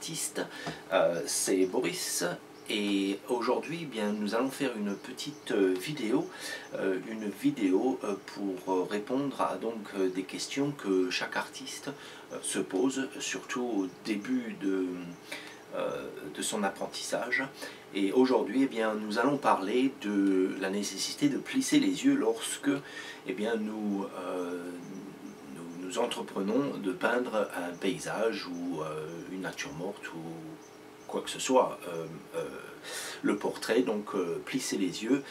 artiste, c'est Boris. Et aujourd'hui, eh bien, nous allons faire une petite vidéo, pour répondre à des questions que chaque artiste se pose, surtout au début de son apprentissage. Et aujourd'hui, eh bien, nous allons parler de la nécessité de plisser les yeux lorsque eh bien, nous entreprenons de peindre un paysage ou une nature morte ou quoi que ce soit. Le portrait, donc plisser les yeux,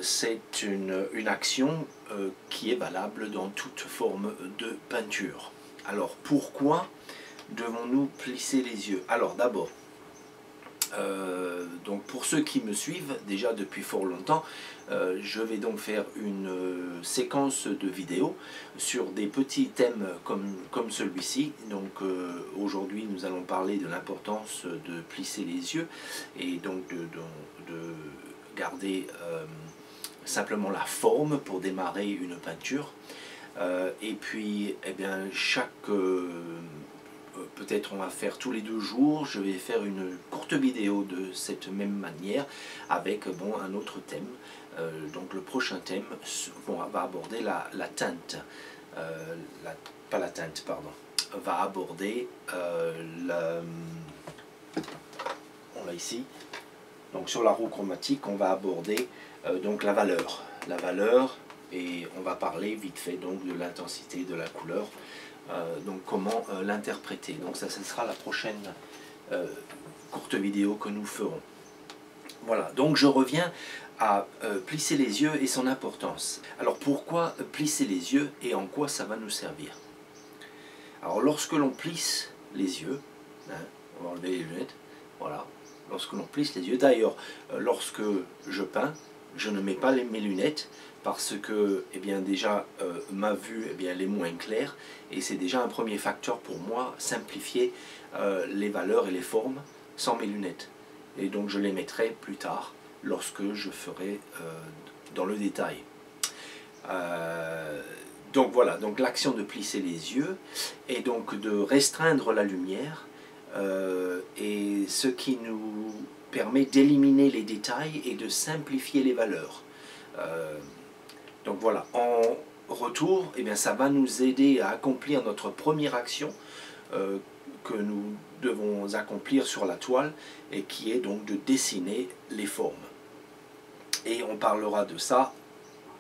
c'est une action qui est valable dans toute forme de peinture. Alors pourquoi devons-nous plisser les yeux? Alors d'abord, donc pour ceux qui me suivent déjà depuis fort longtemps, je vais donc faire une séquence de vidéos sur des petits thèmes comme celui-ci. Donc aujourd'hui nous allons parler de l'importance de plisser les yeux et donc de garder simplement la forme pour démarrer une peinture. Et puis eh bien peut-être on va faire tous les 2 jours, je vais faire une courte vidéo de cette même manière avec un autre thème. Donc le prochain thème va aborder la teinte, pas la teinte, pardon, va aborder on l'a ici, donc sur la roue chromatique on va aborder donc la valeur, et on va parler vite fait donc de l'intensité de la couleur. Donc comment l'interpréter. Donc ça, ce sera la prochaine courte vidéo que nous ferons. Voilà, donc je reviens à plisser les yeux et son importance. Alors pourquoi plisser les yeux et en quoi ça va nous servir? Alors lorsque l'on plisse les yeux, on va enlever les lunettes, voilà, lorsque l'on plisse les yeux, d'ailleurs lorsque je peins, je ne mets pas mes lunettes parce que eh bien, déjà ma vue eh bien, elle est moins claire et c'est déjà un premier facteur pour moi, simplifier les valeurs et les formes sans mes lunettes. Et donc je les mettrai plus tard lorsque je ferai dans le détail. Donc voilà, donc l'action de plisser les yeux et donc de restreindre la lumière et ce qui nous permet d'éliminer les détails et de simplifier les valeurs. Donc voilà, en retour, eh bien, ça va nous aider à accomplir notre première action que nous devons accomplir sur la toile et qui est donc de dessiner les formes. Et on parlera de ça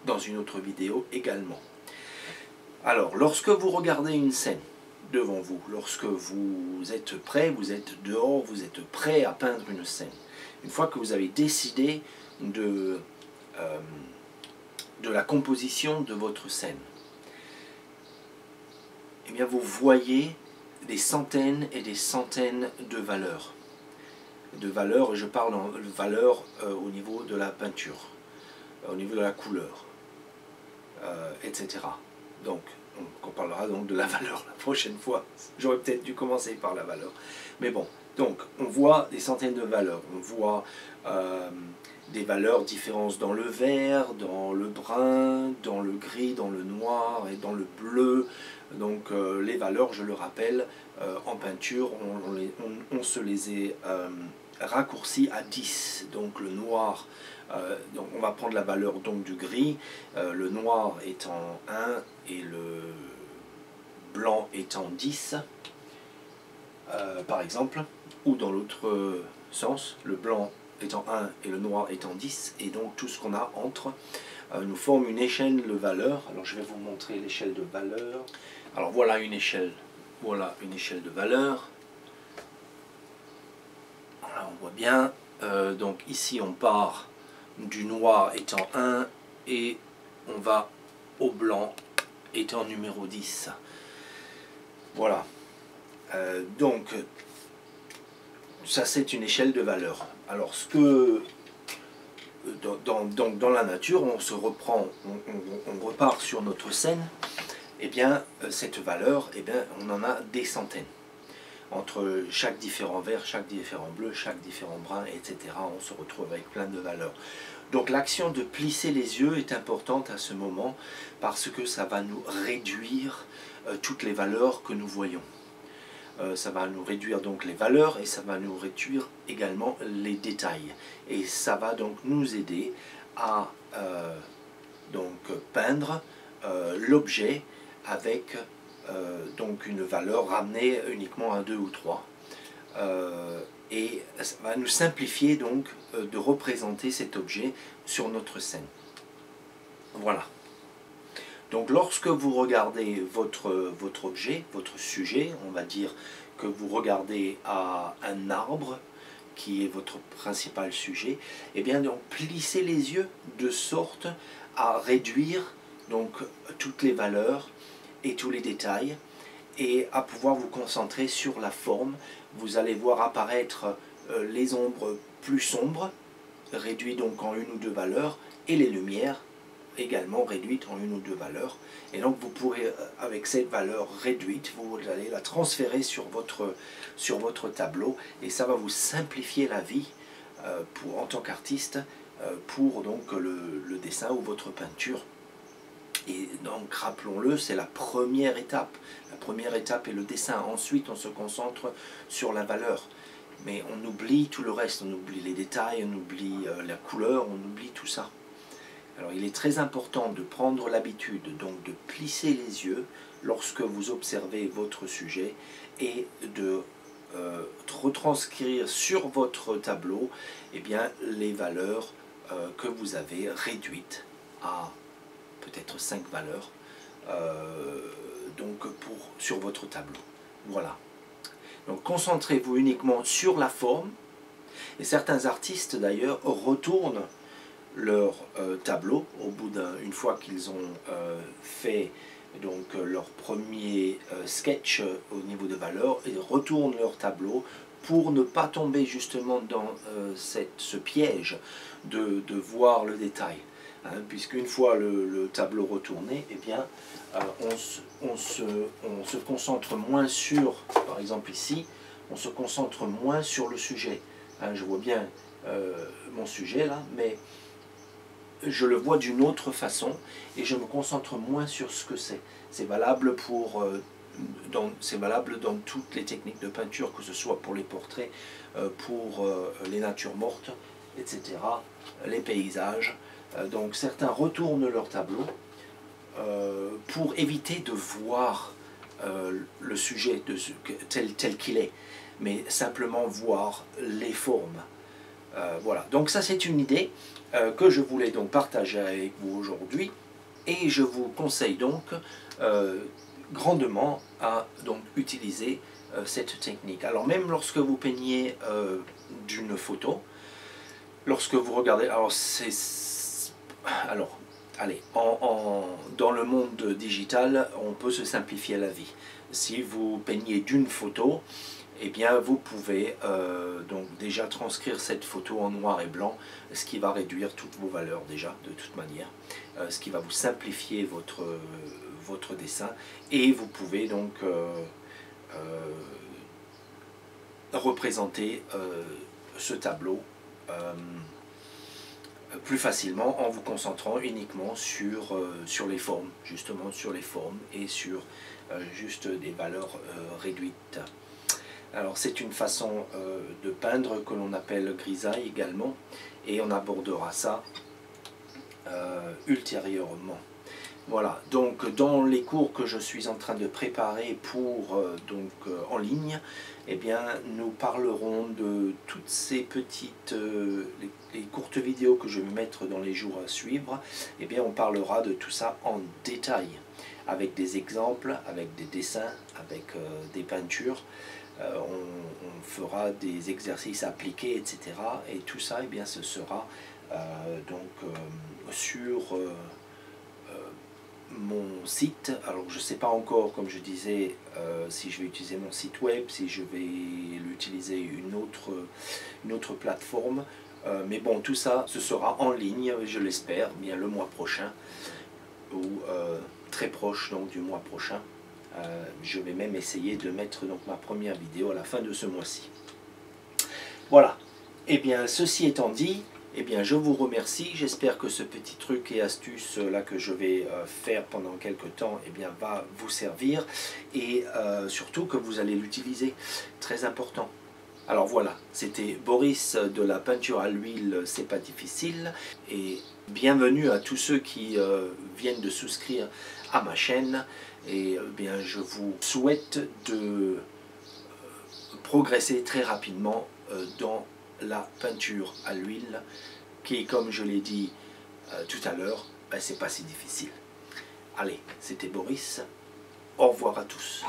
dans une autre vidéo également. Alors, lorsque vous regardez une scène devant vous, lorsque vous êtes prêt, vous êtes dehors, vous êtes prêt à peindre une scène, une fois que vous avez décidé de la composition de votre scène, eh bien vous voyez des centaines et des centaines de valeurs. Je parle en valeurs au niveau de la peinture, au niveau de la couleur, etc. Donc, on parlera donc de la valeur la prochaine fois. J'aurais peut-être dû commencer par la valeur. Mais bon, donc on voit des centaines de valeurs. On voit des valeurs différentes dans le vert, dans le brun, dans le gris, dans le noir et dans le bleu. Donc les valeurs, je le rappelle, en peinture, on se les est raccourcies à 10. Donc le noir, donc on va prendre la valeur donc, du gris, le noir étant 1 et le blanc étant 10, par exemple, ou dans l'autre sens, le blanc étant 1 et le noir étant 10, et donc tout ce qu'on a entre nous forme une échelle de valeurs. Alors je vais vous montrer l'échelle de valeurs. Alors voilà une échelle de valeurs. Voilà, on voit bien, donc ici on part du noir étant 1 et on va au blanc étant numéro 10. Voilà, donc ça c'est une échelle de valeurs. Alors ce que dans la nature on se reprend, on repart sur notre scène, et bien cette valeur, eh bien, on en a des centaines. Entre chaque différent vert, chaque différent bleu, chaque différent brun, etc. On se retrouve avec plein de valeurs. Donc l'action de plisser les yeux est importante à ce moment parce que ça va nous réduire toutes les valeurs que nous voyons. ça va nous réduire donc les valeurs et ça va nous réduire également les détails. Et ça va donc nous aider à donc peindre l'objet avec donc une valeur ramenée uniquement à 2 ou 3. Et ça va nous simplifier donc de représenter cet objet sur notre scène. Voilà. Donc lorsque vous regardez votre objet, votre sujet, on va dire que vous regardez à un arbre qui est votre principal sujet, et bien donc plissez les yeux de sorte à réduire donc toutes les valeurs et tous les détails et à pouvoir vous concentrer sur la forme. Vous allez voir apparaître les ombres plus sombres, réduites donc en 1 ou 2 valeurs, et les lumières également réduites en 1 ou 2 valeurs. Et donc vous pourrez, avec cette valeur réduite, vous allez la transférer sur votre tableau, et ça va vous simplifier la vie en tant qu'artiste pour donc le dessin ou votre peinture. Et donc rappelons-le, c'est la première étape. La première étape est le dessin. Ensuite on se concentre sur la valeur. Mais on oublie tout le reste, on oublie les détails, on oublie la couleur, on oublie tout ça. Alors il est très important de prendre l'habitude donc de plisser les yeux lorsque vous observez votre sujet et de retranscrire sur votre tableau eh bien, les valeurs que vous avez réduites à peut-être 5 valeurs donc sur votre tableau. Voilà. Donc concentrez-vous uniquement sur la forme, et certains artistes d'ailleurs retournent leur tableau au bout une fois qu'ils ont fait donc leur premier sketch au niveau de valeur, et retournent leur tableau pour ne pas tomber justement dans ce piège de voir le détail. Hein, puisqu'une fois le tableau retourné, eh bien, on se concentre moins sur, par exemple ici, on se concentre moins sur le sujet. Hein, je vois bien mon sujet là, mais je le vois d'une autre façon et je me concentre moins sur ce que c'est. C'est valable c'est valable dans toutes les techniques de peinture, que ce soit pour les portraits, pour les natures mortes, etc., les paysages. Donc certains retournent leur tableau pour éviter de voir le sujet tel qu'il est, mais simplement voir les formes. Voilà, donc ça c'est une idée que je voulais donc partager avec vous aujourd'hui, et je vous conseille donc grandement à donc utiliser cette technique. Alors même lorsque vous peignez d'une photo, lorsque vous regardez, allez, dans le monde digital, on peut se simplifier la vie. Si vous peignez d'une photo, eh bien vous pouvez donc déjà transcrire cette photo en noir et blanc, ce qui va réduire toutes vos valeurs déjà de toute manière, ce qui va vous simplifier votre dessin, et vous pouvez donc représenter ce tableau plus facilement en vous concentrant uniquement sur les formes, justement sur les formes et sur juste des valeurs réduites. Alors c'est une façon de peindre que l'on appelle grisaille également, et on abordera ça ultérieurement. Voilà, donc dans les cours que je suis en train de préparer pour en ligne, eh bien nous parlerons de toutes ces petites, les courtes vidéos que je vais mettre dans les jours à suivre. Eh bien on parlera de tout ça en détail, avec des exemples, avec des dessins, avec des peintures. On fera des exercices appliqués, etc. Et tout ça, eh bien, ce sera sur mon site. Alors je ne sais pas encore, comme je disais, si je vais utiliser mon site web, si je vais l'utiliser une autre plateforme. Mais bon, tout ça, ce sera en ligne, je l'espère, bien le mois prochain, ou très proche donc du mois prochain. Je vais même essayer de mettre donc ma première vidéo à la fin de ce mois-ci. Voilà. Et bien, ceci étant dit, eh bien je vous remercie. J'espère que ce petit truc et astuce là que je vais faire pendant quelques temps, eh bien va vous servir, et surtout que vous allez l'utiliser. Très important. Alors voilà, c'était Boris de la peinture à l'huile, c'est pas difficile, et bienvenue à tous ceux qui viennent de souscrire à ma chaîne, et bien je vous souhaite de progresser très rapidement dans la peinture à l'huile, qui, comme je l'ai dit tout à l'heure, ben, c'est pas si difficile. Allez, c'était Boris, au revoir à tous.